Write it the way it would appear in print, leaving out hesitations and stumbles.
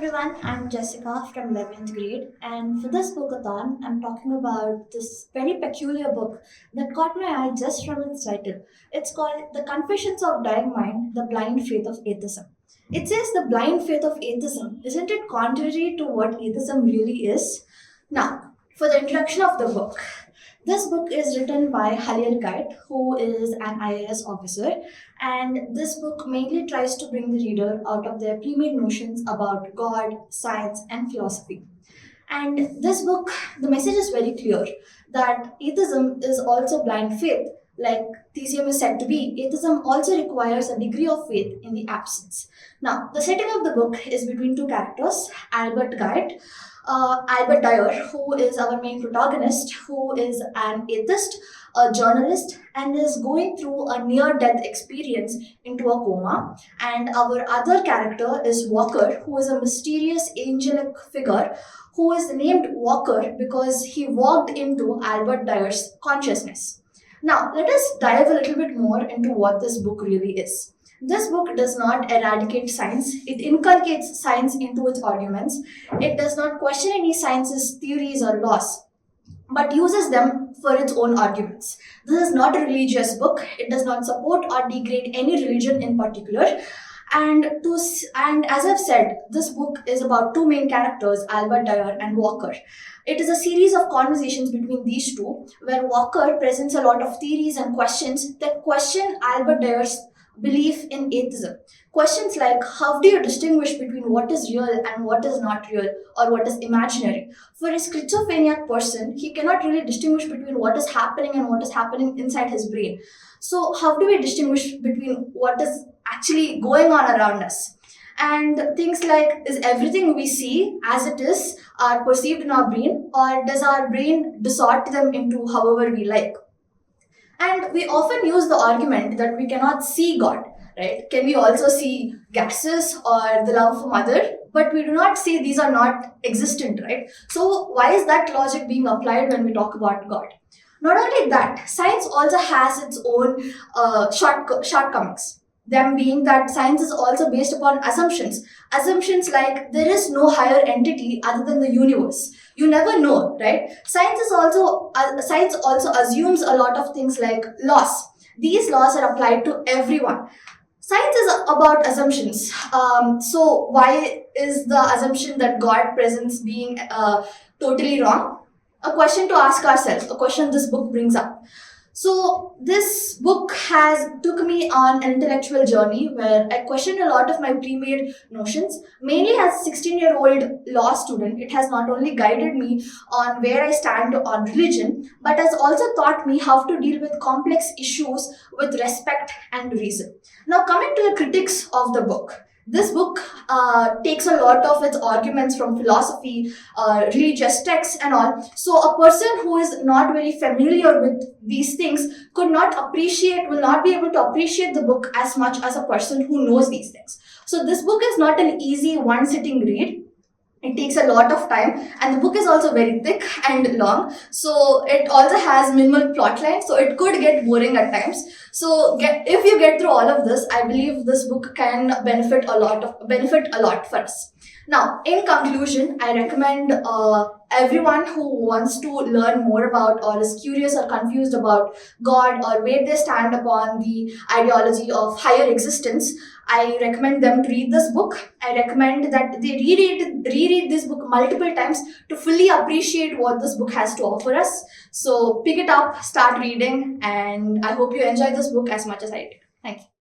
everyone, I'm Jessica from 11th grade, and for this bookathon, I'm talking about this very peculiar book that caught my eye just from its title. It's called The Confessions of Dying Mind, The Blind Faith of Atheism. It says the blind faith of atheism. Isn't it contrary to what atheism really is? Now, for the introduction of the book, this book is written by Halil Kite, who is an IAS officer, and this book mainly tries to bring the reader out of their pre-made notions about God, science, and philosophy. And this book, the message is very clear that atheism is also blind faith. Like theism is said to be, atheism also requires a degree of faith in the absence. Now, the setting of the book is between two characters, Albert Dyer, who is our main protagonist, who is an atheist, a journalist, and is going through a near-death experience into a coma. And our other character is Walker, who is a mysterious angelic figure who is named Walker because he walked into Albert Dyer's consciousness. Now, let us dive a little bit more into what this book really is. This book does not eradicate science. It inculcates science into its arguments. It does not question any science's theories or laws, but uses them for its own arguments. This is not a religious book. It does not support or degrade any religion in particular. And as I've said, this book is about two main characters, Albert Dyer and Walker. It is a series of conversations between these two, where Walker presents a lot of theories and questions that question Albert Dyer's belief in atheism. Questions like, how do you distinguish between what is real and what is not real, or what is imaginary? For a schizophrenic person, he cannot really distinguish between what is happening and what is happening inside his brain. So how do we distinguish between what is actually going on around us? And things like, is everything we see as it is are perceived in our brain, or does our brain distort them into however we like? And we often use the argument that we cannot see God, right? Can we also see gases or the love of a mother? But we do not say these are not existent, right? So why is that logic being applied when we talk about God? Not only that, science also has its own shortcomings. Them being that science is also based upon assumptions. Assumptions like there is no higher entity other than the universe. You never know, right? Science also assumes a lot of things like laws. These laws are applied to everyone. Science is about assumptions. So why is the assumption that God presence being totally wrong? A question to ask ourselves, a question this book brings up. So this book took me on an intellectual journey where I questioned a lot of my pre-made notions. Mainly as a 16-year-old law student, it has not only guided me on where I stand on religion, but has also taught me how to deal with complex issues with respect and reason. Now, coming to the critics of the book. This book takes a lot of its arguments from philosophy, religious texts and all. So a person who is not very familiar with these things will not be able to appreciate the book as much as a person who knows these things. So this book is not an easy one-sitting read. It takes a lot of time, and the book is also very thick and long. So it also has minimal plot line, so it could get boring at times. So if you get through all of this, I believe this book can benefit a lot for us. Now, in conclusion, I recommend everyone who wants to learn more about or is curious or confused about God or where they stand upon the ideology of higher existence, I recommend them to read this book. I recommend that they reread this book multiple times to fully appreciate what this book has to offer us. So pick it up, start reading, and I hope you enjoy this book as much as I did. Thank you.